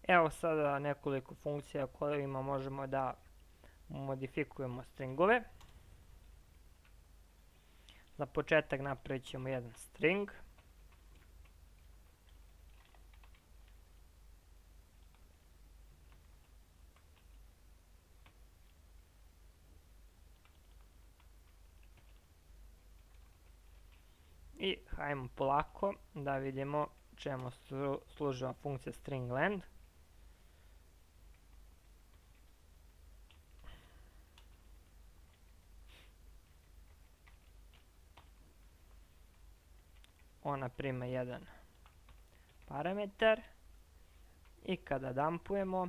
Evo sada nekoliko funkcija kojima možemo da modifikujemo stringove. Za početak napravit ćemo jedan string. I hajmo polako da vidimo čemu služi funkcija string length. Ona prima jedan parametar i kada dumpujemo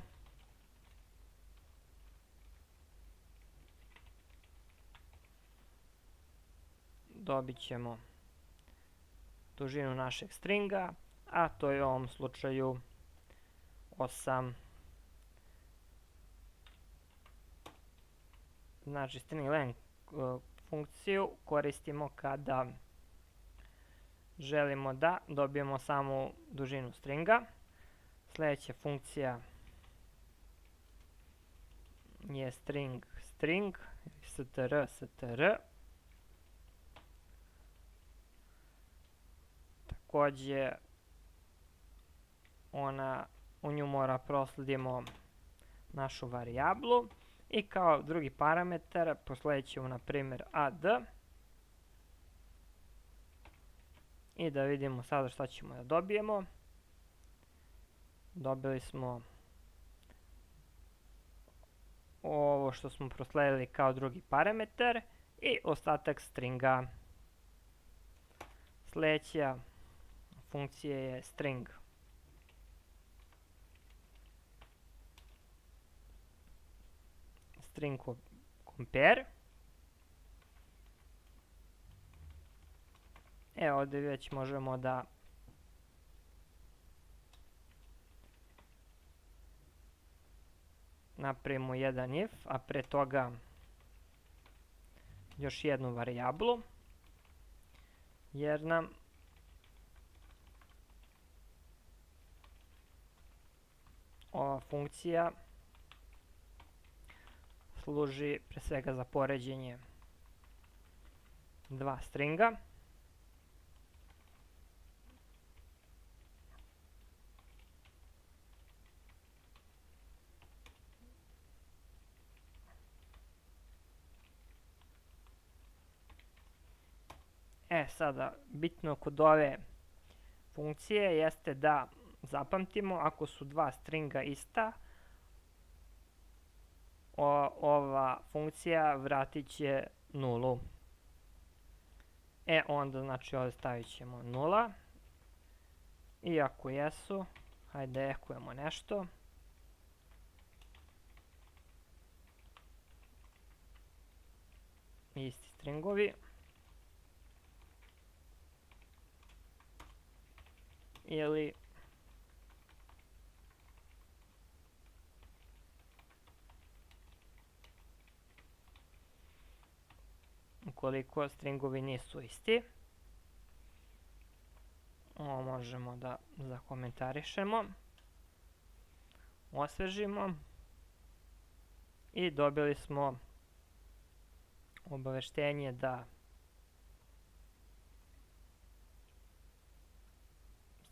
dobit ćemo dužinu našeg stringa, a to je u ovom slučaju 8. Znači string length funkciju koristimo kada želimo da dobijemo samu dužinu stringa. Sljedeća funkcija je string str. Također u nju mora prosledimo našu varijablu i kao drugi parametar prosledit ćemo na primjer add. I da vidimo sada šta ćemo da dobijemo. Dobili smo ovo što smo prosledili kao drugi parametar i ostatak stringa. Sljedeća funkcija je string compare. Evo ovdje već možemo da napravimo jedan if, a pre toga još jednu varijablu, jer nam ova funkcija služi pre svega za poređenje dva stringa. Sada, bitno kod ove funkcije jeste da zapamtimo ako su dva stringa ista, ova funkcija vratit će nulu. Onda znači ovdje stavit ćemo 0. I ako jesu, hajde ekujemo nešto. Isti stringovi. Ili ukoliko stringovi nisu isti, ovo možemo da zakomentarišemo, osvežimo i dobili smo obaveštenje da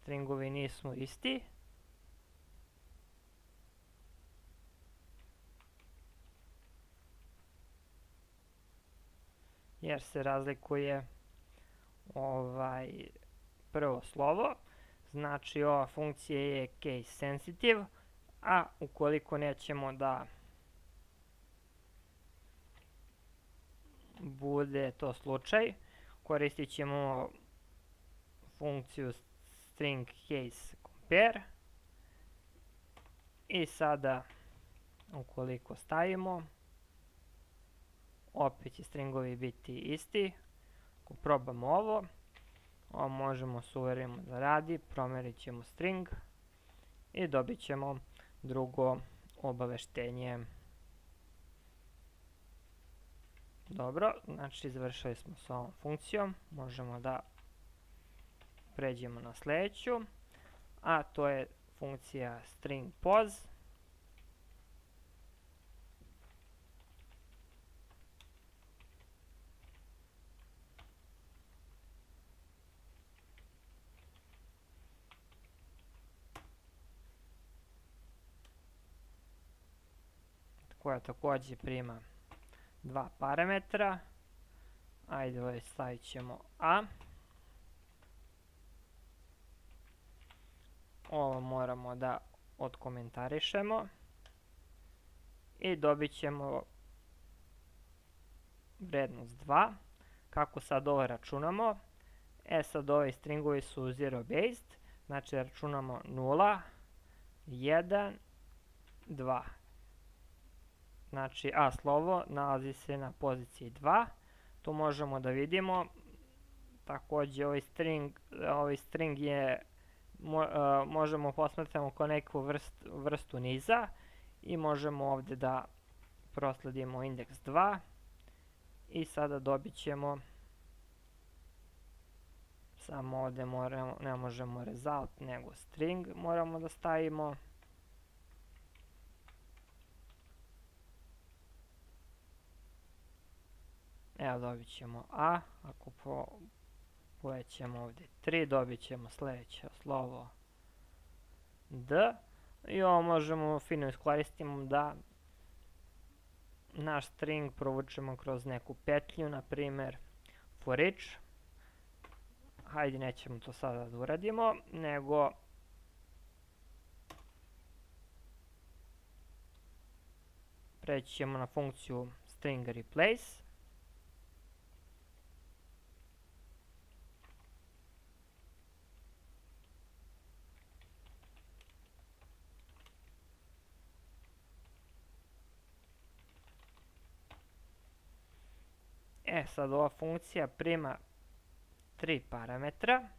stringovi nisu isti. Jer se razlikuje prvo slovo. Znači ova funkcija je case sensitive, a ukoliko nećemo da bude to slučaj, koristit ćemo funkciju string case compare i sada ukoliko stavimo opet će stringovi biti isti. Ako probamo ovo možemo se uverimo da radi, promerit ćemo string i dobit ćemo drugo obaveštenje. Dobro, znači završili smo s ovom funkcijom, možemo da pređemo na sljedeću, a to je funkcija string pos. Koja također prima dva parametra. Ajde, ovdje stavit ćemo a. Ovo moramo da odkomentarišemo i dobit ćemo vrednost 2. Kako sad ovo računamo? Sad ovi stringovi su zero based, znači računamo 0, 1, 2. Znači a slovo nalazi se na poziciji 2. Tu možemo da vidimo. Također ovaj string je možemo posmatramo kao neku vrstu niza i možemo ovdje da prosledimo indeks 2 i sada dobit ćemo, samo ovdje ne možemo result nego string moramo da stavimo. Evo, dobit ćemo a. Ako povećamo ovdje 3, dobit ćemo sljedeće slovo d. I ovo možemo fino iskoristiti da naš string provučemo kroz neku petlju, na primjer for each. Hajde, nećemo to sada da uradimo, nego preći ćemo na funkciju string replace. Sad ova funkcija prima 3 parametra.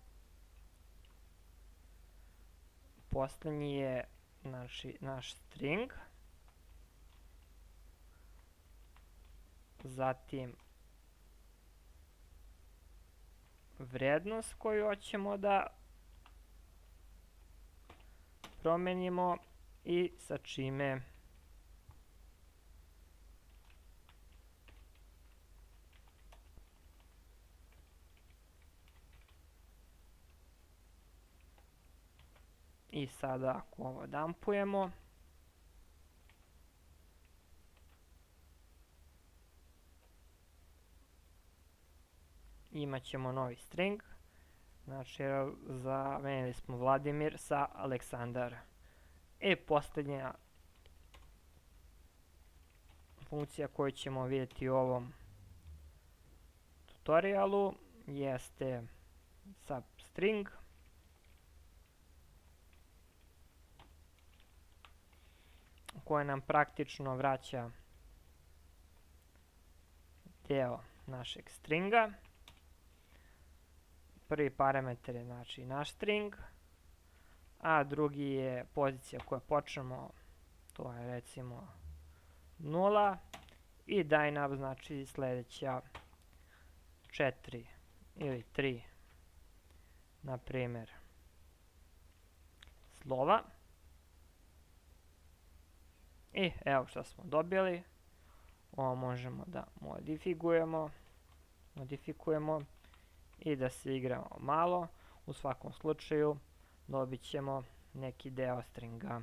Posljednji je naš string. Zatim vrednost koju hoćemo da promenimo i sa čime i sada ako ovo dumpujemo, imat ćemo novi string. Znači, zamenili smo Vladimir sa Aleksandar. I posljednja funkcija koju ćemo vidjeti u ovom tutorialu jeste substring, koja nam praktično vraća deo našeg stringa. Prvi parametar je znači naš string, a drugi je pozicija koja počnemo, to je recimo 0, i daj nam znači sljedeća 4 ili 3, na primjer, slova. I evo što smo dobili. Ovo možemo da modifikujemo i da se igramo malo. U svakom slučaju dobit ćemo neki deo stringa.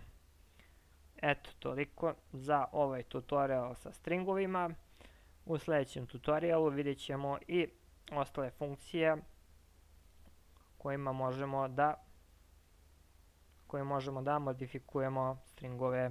Eto, toliko za ovaj tutorial sa stringovima. U sljedećem tutorialu vidjet ćemo i ostale funkcije kojima možemo da modifikujemo stringove.